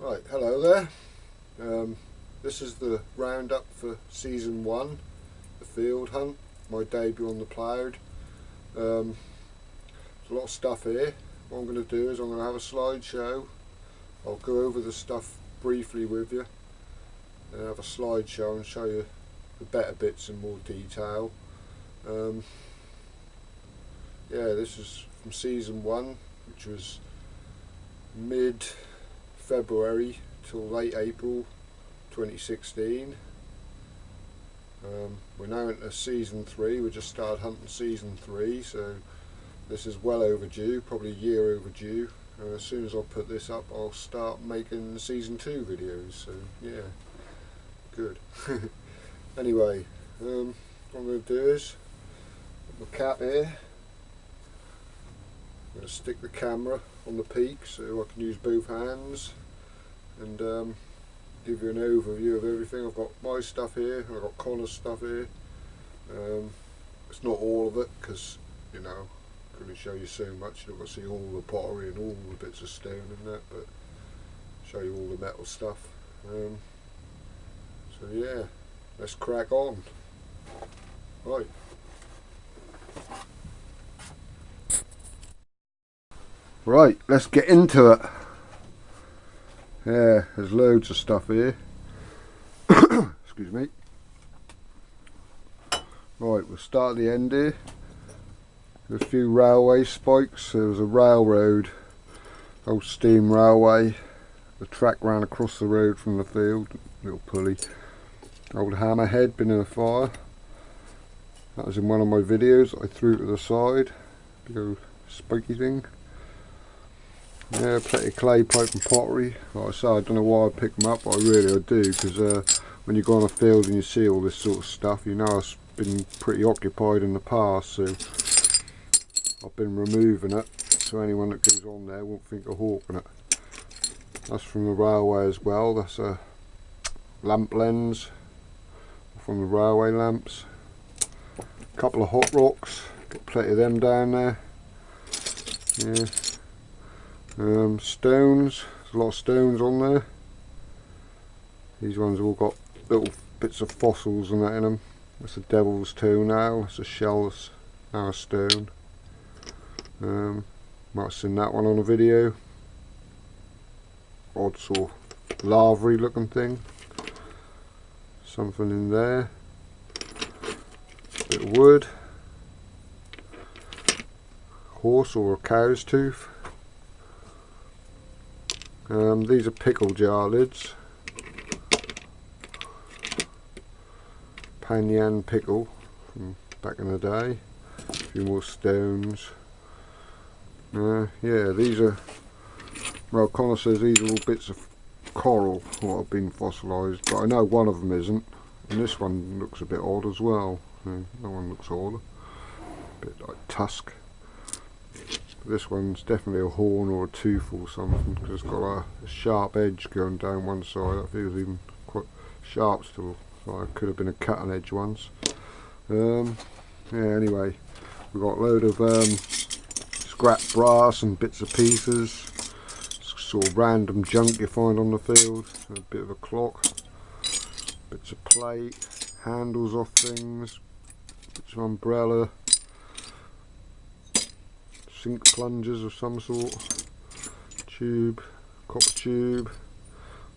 Right, hello there. This is the roundup for season 1, the field hunt, my debut on the Ploughed. There's a lot of stuff here. What I'm going to do is I'm going to have a slideshow. I'll go over the stuff briefly with you and have a slideshow and show you the better bits in more detail. Yeah, this is from season 1, which was mid-February till late April 2016. We're now into season 3. We just started hunting season 3, so this is well overdue, probably a year overdue. As soon as I put this up, I'll start making season 2 videos, so yeah, good. Anyway, what I'm going to do is put my cap here. I'm going to stick the camera on the peak so I can use both hands and give you an overview of everything. I've got my stuff here, I've got Connor's stuff here. It's not all of it because, you know, I'm going to show you so much. You're not going to see all the pottery and all the bits of stone and that, but show you all the metal stuff. So yeah, let's crack on. Right. Right, let's get into it. Yeah, there's loads of stuff here. Excuse me. Right, we'll start at the end here. There's a few railway spikes. There was a railroad, old steam railway. The track ran across the road from the field, little pulley. Old hammerhead been in a fire. That was in one of my videos that I threw to the side. Big old spiky thing. Yeah, plenty of clay pipe and pottery. Like I say, I don't know why I pick them up, but I do, because when you go on a field and you see all this sort of stuff, you know I've been pretty occupied in the past, so I've been removing it, so anyone that goes on there won't think of hawking it. That's from the railway as well. That's a lamp lens from the railway lamps. A couple of hot rocks, got plenty of them down there. Yeah. Stones, there's a lot of stones on there. These ones have all got little bits of fossils and that in them. That's a devil's toenail, that's a shell, that's now a stone. Might have seen that one on a video. Odd sort of lavary looking thing. Something in there. Bit of wood. Horse or a cow's tooth. These are pickle jar lids. Panyan pickle from back in the day. A few more stones. Yeah, these are, well, Connor says these are all bits of coral what have been fossilised, but I know one of them isn't, and this one looks a bit odd as well. Yeah, that one looks odd, a bit like tusk. This one's definitely a horn or a tooth or something, because it's got a sharp edge going down one side. I think it was even quite sharp still, so it could have been a cutting edge once. Yeah, anyway, we've got a load of scrap brass and bits of pieces, sort of random junk you find on the field. A bit of a clock, bits of plate, handles off things, bits of umbrella, sink plungers of some sort, tube, copper tube,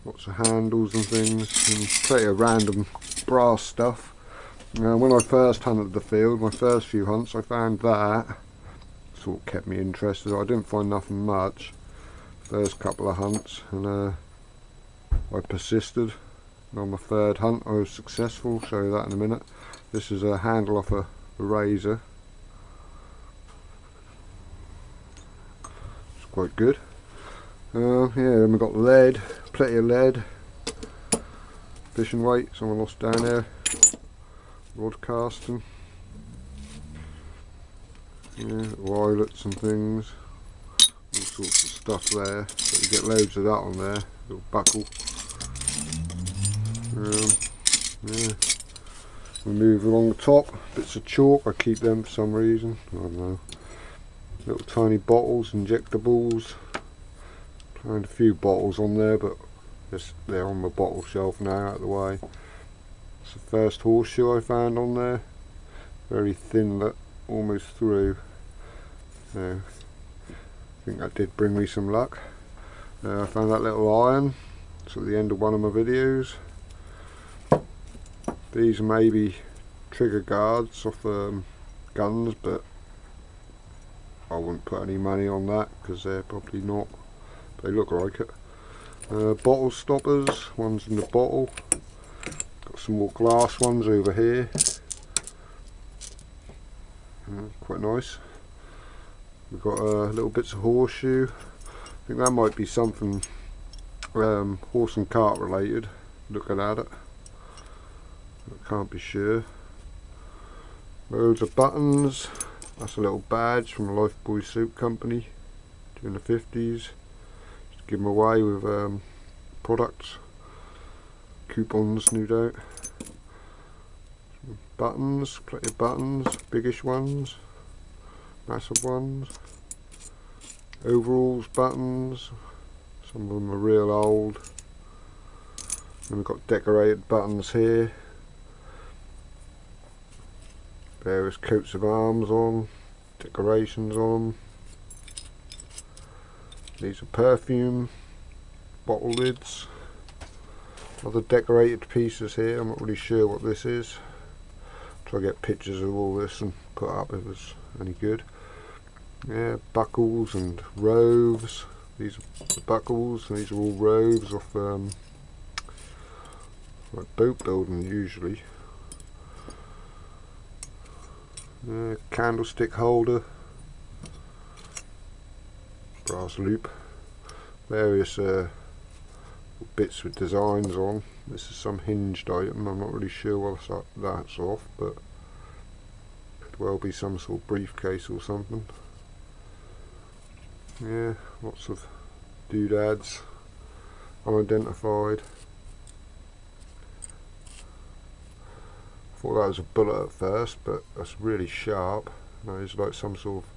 lots of handles and things, and plenty of random brass stuff. When I first hunted the field, my first few hunts, I found that sort of kept me interested. I didn't find nothing much first couple of hunts, and I persisted, and on my third hunt I was successful. I'll show you that in a minute. This is a handle off a razor. Quite good. Yeah, then we've got lead, plenty of lead, fishing weight, someone lost down there, rod casting, yeah, wirelets and things, all sorts of stuff there, but you get loads of that on there, little buckle. Yeah, we move along the top, bits of chalk, I keep them for some reason, I don't know. Little tiny bottles, injectables. Found a few bottles on there, but they're on the bottle shelf now, out of the way. It's the first horseshoe I found on there. Very thin, look, almost through. So I think that did bring me some luck. I found that little iron. It's at the end of one of my videos. These may be trigger guards off guns, but I wouldn't put any money on that because they're probably not. They look like it. Bottle stoppers, one's in the bottle. Got some more glass ones over here. Quite nice. We've got little bits of horseshoe. I think that might be something horse and cart related, looking at it. I can't be sure. Loads of buttons. That's a little badge from a Lifebuoy Soap Company during the 50s. Just give them away with products. Coupons, no doubt. Buttons, plenty of buttons, biggish ones, massive ones. Overalls buttons, some of them are real old. And we've got decorated buttons here. Various coats of arms on, decorations on them. These are perfume bottle lids. Other decorated pieces here. I'm not really sure what this is. Try to get pictures of all this and put up if it's any good. Yeah, buckles and roves. These are the buckles, and these are all roves off like boat building usually. Candlestick holder, brass loop, various bits with designs on. This is some hinged item. I'm not really sure what that's off, but could well be some sort of briefcase or something. Yeah, lots of doodads, unidentified. Thought that was a bullet at first, but that's really sharp. No, it's like some sort of,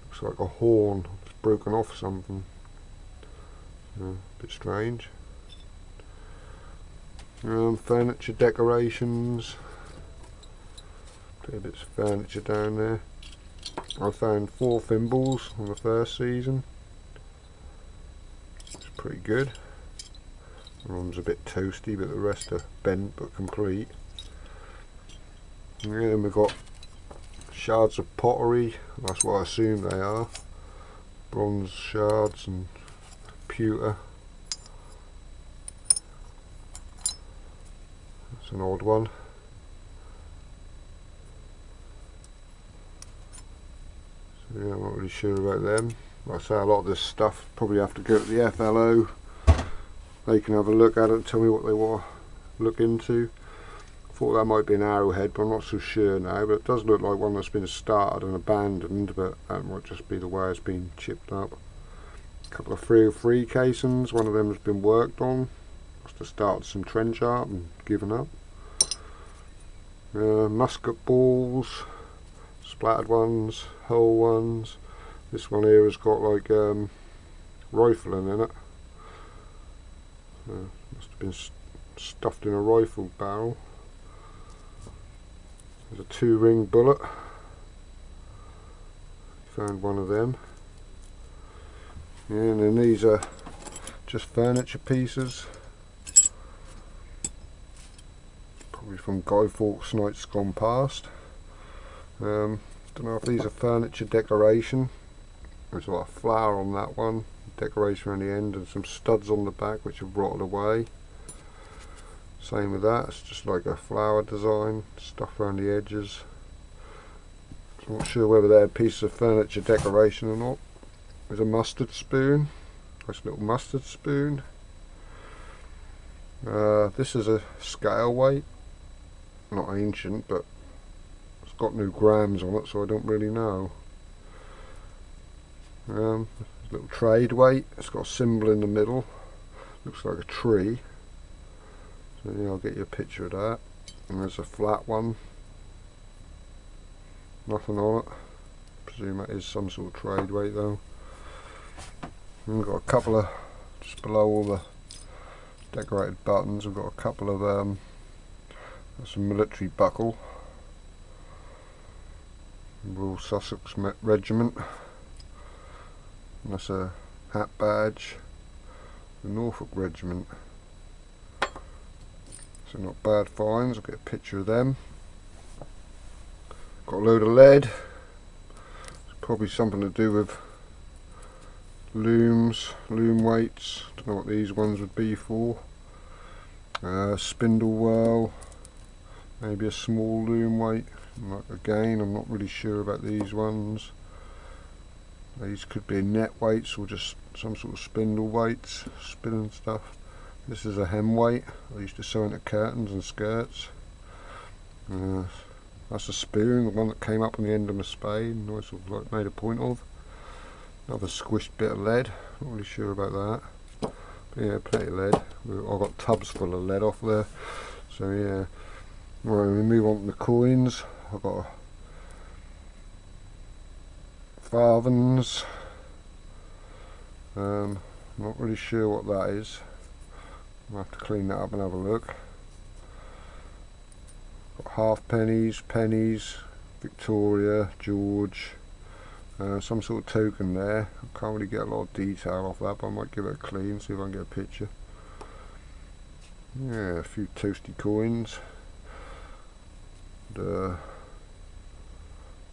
looks like a horn. It's broken off something. A bit strange. Furniture decorations. Plenty of bits of furniture down there. I found 4 thimbles on the first season. It's pretty good. One of them's a bit toasty, but the rest are bent but complete. And then we've got shards of pottery. That's what I assume they are. Bronze shards and pewter. That's an odd one. So yeah, I'm not really sure about them. Like I say, a lot of this stuff probably have to go to the FLO. They can have a look at it and tell me what they want to look into. Thought that might be an arrowhead, but I'm not so sure now. But it does look like one that's been started and abandoned, but that might just be the way it's been chipped up. A couple of 303 casings. One of them has been worked on. Must have started some trench art and given up. Musket balls, splattered ones, whole ones. This one here has got like rifling in it. Must have been stuffed in a rifle barrel. There's a 2-ring bullet. Found one of them. Yeah, and then these are just furniture pieces. Probably from Guy Fawkes Nights Gone Past. Don't know if these are furniture decoration. There's a lot of flower on that one. Decoration on the end and some studs on the back which have rotted away. Same with that, it's just like a flower design, stuff around the edges. I'm not sure whether they're a piece of furniture decoration or not. There's a mustard spoon, nice little mustard spoon. This is a scale weight, not ancient, but it's got no grams on it, so I don't really know. Little trade weight, it's got a symbol in the middle, looks like a tree. So yeah, I'll get you a picture of that. And there's a flat one. Nothing on it. Presume that is some sort of trade weight though. And we've got a couple of, just below all the decorated buttons. We've got a couple of some military buckle, Royal Sussex Regiment, and that's a hat badge, the Norfolk Regiment. So not bad finds. I'll get a picture of them. Got a load of lead. It's probably something to do with looms, loom weights. Don't know what these ones would be for. Spindle whirl, maybe a small loom weight. Again, I'm not really sure about these ones. These could be net weights or just some sort of spindle weights, spinning stuff. This is a hem weight. I used to sew into curtains and skirts. That's a spoon, the one that came up on the end of my spade, and I sort of like made a point of. Another squished bit of lead. Not really sure about that. But yeah, plenty of lead. I've got tubs full of lead off there. So yeah. Right, we move on to the coins. I've got farthings. Not really sure what that is. I'll have to clean that up and have a look. Got half pennies, pennies, Victoria, George, some sort of token there. I can't really get a lot of detail off that, but I might give it a clean, see if I can get a picture. Yeah, a few toasty coins. And,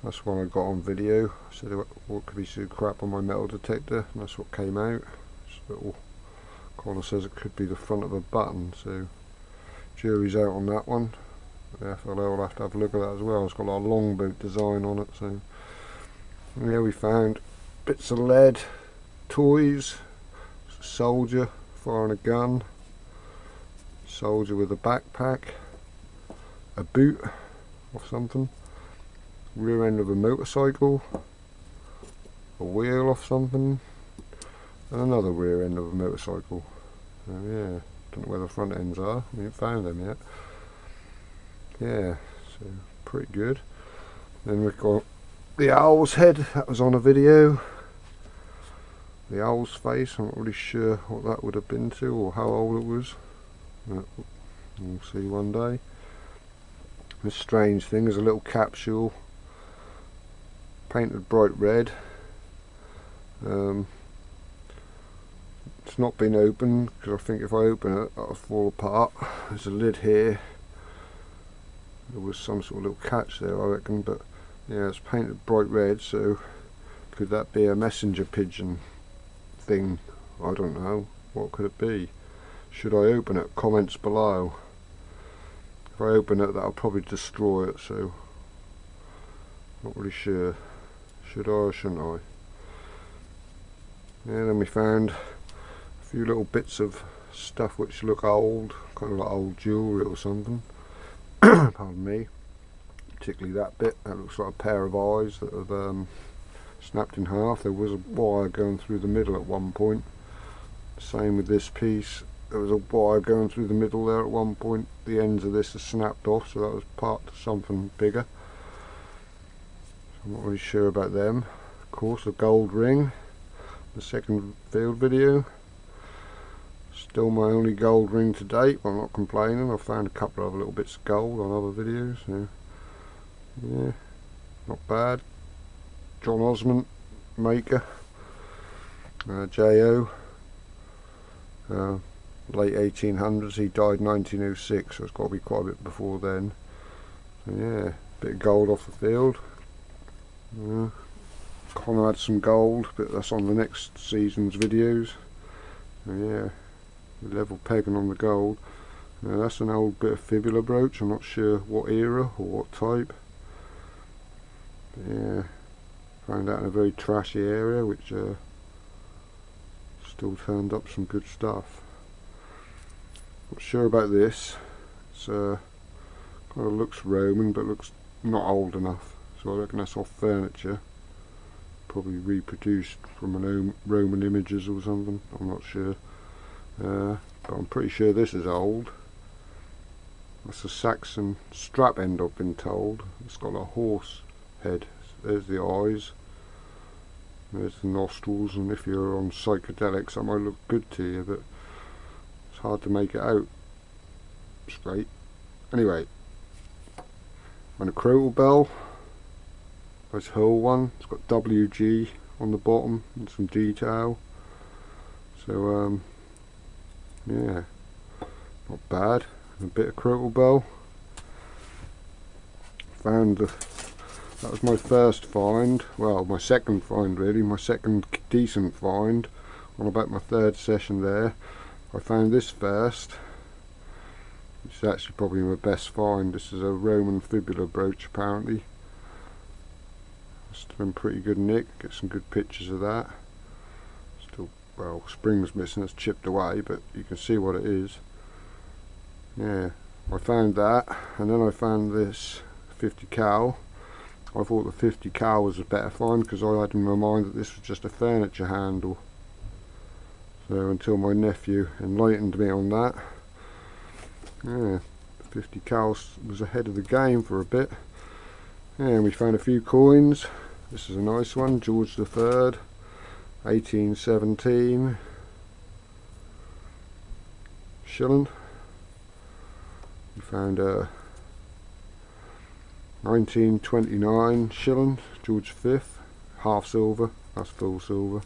that's one I got on video. I said what could be so crap on my metal detector, and that's what came out. This little corner says it could be the front of a button, so jury's out on that one. The FLO will have to have a look at that as well. It's got a lot of longboat design on it. So yeah, we found bits of lead, toys, soldier firing a gun, soldier with a backpack, a boot of something, rear end of a motorcycle, a wheel off something, and another rear end of a motorcycle. So yeah, don't know where the front ends are. We haven't found them yet. Yeah, so pretty good. Then we've got the owl's head, that was on a video. The owl's face, I'm not really sure what that would have been to or how old it was. But we'll see one day. This strange thing is a little capsule painted bright red. It's not been opened because I think if I open it it'll fall apart. There's a lid here. There was some sort of little catch there, I reckon, but yeah, it's painted bright red, so could that be a messenger pigeon thing? I don't know. What could it be? Should I open it? Comments below. If I open it, that'll probably destroy it, so not really sure. Should I or shouldn't I? Yeah, then we found a few little bits of stuff which look old, kind of like old jewellery or something. Pardon me. Particularly that bit, that looks like a pair of eyes that have snapped in half. There was a wire going through the middle at one point. Same with this piece. There was a wire going through the middle there at one point. The ends of this are snapped off, so that was part of something bigger. I'm not really sure about them. Of course, a gold ring. The second field video. Still my only gold ring to date, but I'm not complaining. I've found a couple of little bits of gold on other videos. So yeah, not bad. John Osmond, maker. J.O. Late 1800s. He died 1906, so it's got to be quite a bit before then. So yeah, bit of gold off the field. Connor had some gold, but that's on the next season's videos. So yeah, level pegging on the gold. Now that's an old bit of fibula brooch. I'm not sure what era or what type. But yeah, found that in a very trashy area, which still turned up some good stuff. Not sure about this. It's kind of looks Roman, but looks not old enough. So I reckon that's off furniture. Probably reproduced from an Roman images or something. I'm not sure. But I'm pretty sure this is old. That's a Saxon strap end, I've been told. It's got a horse head. There's the eyes. There's the nostrils, and if you're on psychedelics that might look good to you, but it's hard to make it out straight. Anyway, and a crotal bell, nice whole one. It's got WG on the bottom and some detail. So yeah, not bad. And a bit of crotal bell. Found that was my first find. Well, my second find really. My second decent find. On about my third session there. I found this first. It's actually probably my best find. This is a Roman fibula brooch apparently. Still in pretty good nick. Get some good pictures of that. Still, well, spring's missing. It's chipped away, but you can see what it is. Yeah, I found that, and then I found this 50 cal. I thought the 50 cal was a better find because I had in my mind that this was just a furniture handle. So until my nephew enlightened me on that, yeah, 50 cal was ahead of the game for a bit. Yeah, and we found a few coins. This is a nice one, George III, 1817 shilling. We found a 1929 shilling, George V, half silver, that's full silver.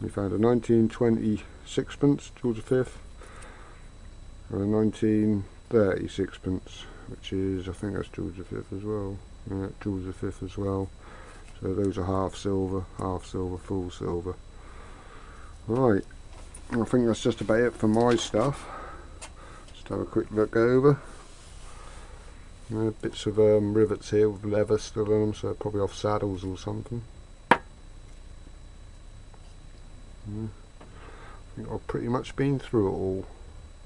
We found a 1920 sixpence, George V, and a 1930 sixpence, which is, I think that's George V as well. Yeah, George V as well. So those are half silver, full silver. Right, I think that's just about it for my stuff. Just have a quick look over. Bits of rivets here with leather still in them, so probably off saddles or something. I think I've pretty much been through it all.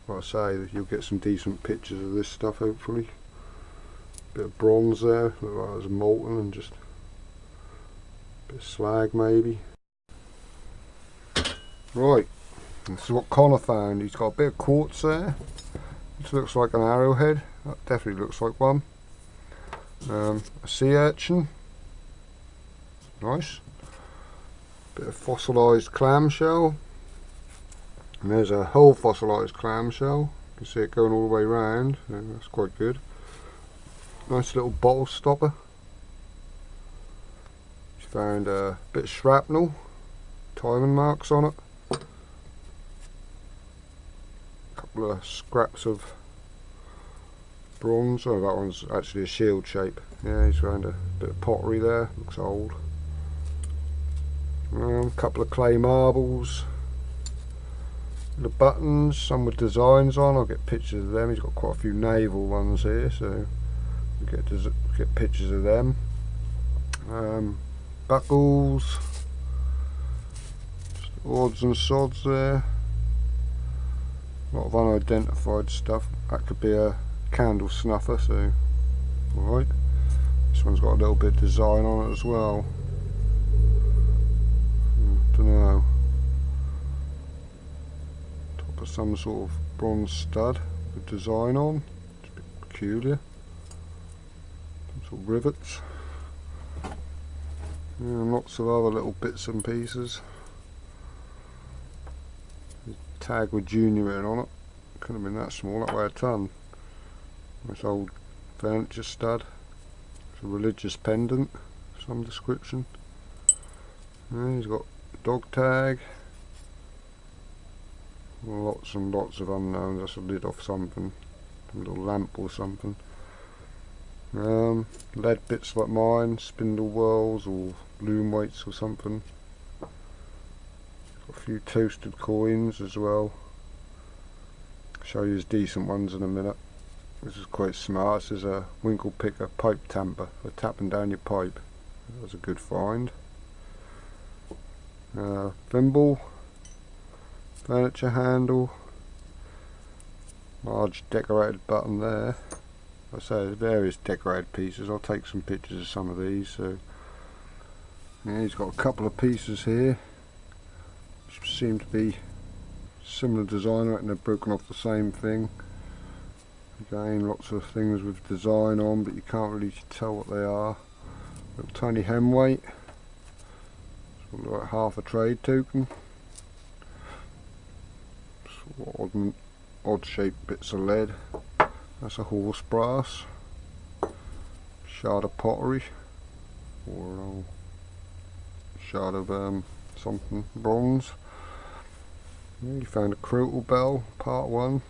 Like I say, you'll get some decent pictures of this stuff hopefully. Bit of bronze there, look like it's molten, and just a bit of slag maybe. Right, this is what Connor found. He's got a bit of quartz there. This looks like an arrowhead. That definitely looks like one. A sea urchin. Nice. Bit of fossilised clamshell. And there's a whole fossilised clamshell. You can see it going all the way around. So that's quite good. Nice little bottle stopper. Found a bit of shrapnel. Timing marks on it. Couple of scraps of bronze. Oh, that one's actually a shield shape. Yeah, he's found a bit of pottery there. Looks old. Couple of clay marbles. The buttons, some with designs on. I'll get pictures of them. He's got quite a few naval ones here, so we'll get pictures of them. Buckles. Just odds and sods there. A lot of unidentified stuff. That could be a candle snuffer, so alright. This one's got a little bit of design on it as well. Don't know. Top of some sort of bronze stud with design on. It's a bit peculiar. Some sort of rivets. Yeah, and lots of other little bits and pieces. Tag with junior written on it. Couldn't have been that small, that weighed a ton. This old furniture stud. It's a religious pendant of some description. And he's got dog tag. Lots and lots of unknowns. That's a lid off something. A little lamp or something. Lead bits like mine, spindle whorls or loom weights or something. Got a few toasted coins as well. Show you his decent ones in a minute. This is quite smart. This is a winkle picker pipe tamper for tapping down your pipe. That was a good find. Thimble, furniture handle, large decorated button there. I say there's various decorated pieces. I'll take some pictures of some of these. So yeah, he's got a couple of pieces here which seem to be similar design, and they're broken off the same thing. Again, lots of things with design on, but you can't really tell what they are. Little tiny hem weight. Sort of like half a trade token. Sort of odd shaped bits of lead. That's a horse brass. Shard of pottery, or a shard of something bronze. You found a crotal bell, part 1.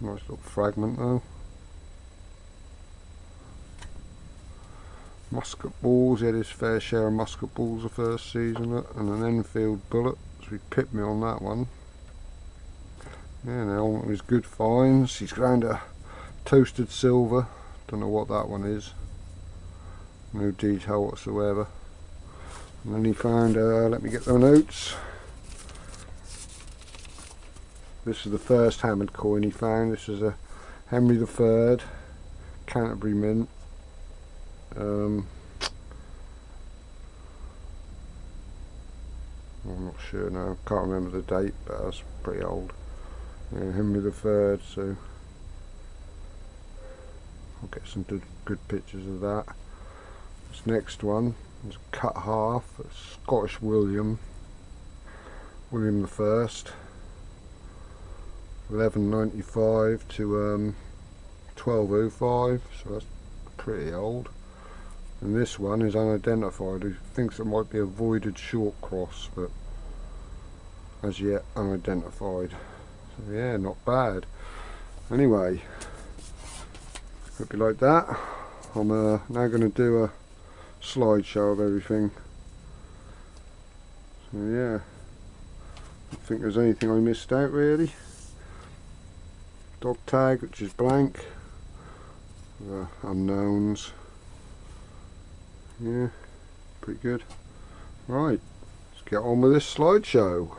Nice little fragment though. Musket balls, he had his fair share of musket balls the first season, and an Enfield bullet, so he pipped me on that one. Yeah, now one of his good finds, he's found a toasted silver, don't know what that one is, no detail whatsoever. And then he found, let me get the notes, this is the first hammered coin he found. This is a Henry III, Canterbury Mint. I'm not sure now, can't remember the date, but that's pretty old. Yeah, Henry III, so I'll get some good pictures of that. This next one is cut half, it's Scottish William I, 1195 to 1205, so that's pretty old. And this one is unidentified. He thinks it might be a voided short cross, but as yet unidentified. So yeah, not bad. Anyway, hope you like that. I'm now going to do a slideshow of everything. So yeah, I don't think there's anything I missed out really. Dog tag, which is blank. Unknowns. Yeah, pretty good. Right, let's get on with this slideshow.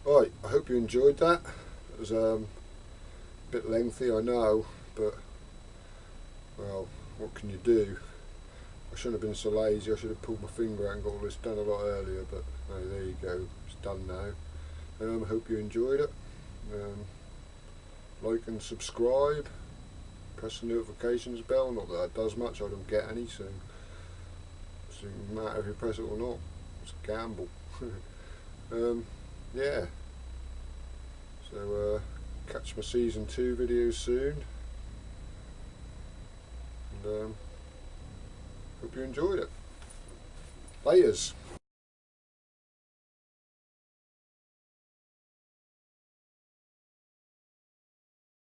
Right, I hope you enjoyed that. It was a bit lengthy, I know, but well, what can you do? I shouldn't have been so lazy. I should have pulled my finger out and got all this done a lot earlier, but no, there you go, it's done now. I hope you enjoyed it. Like and subscribe, press the notifications bell. Not that that does much, I don't get any, so it doesn't matter if you press it or not, it's a gamble. Yeah, so catch my season 2 videos soon, and hope you enjoyed it. Laters.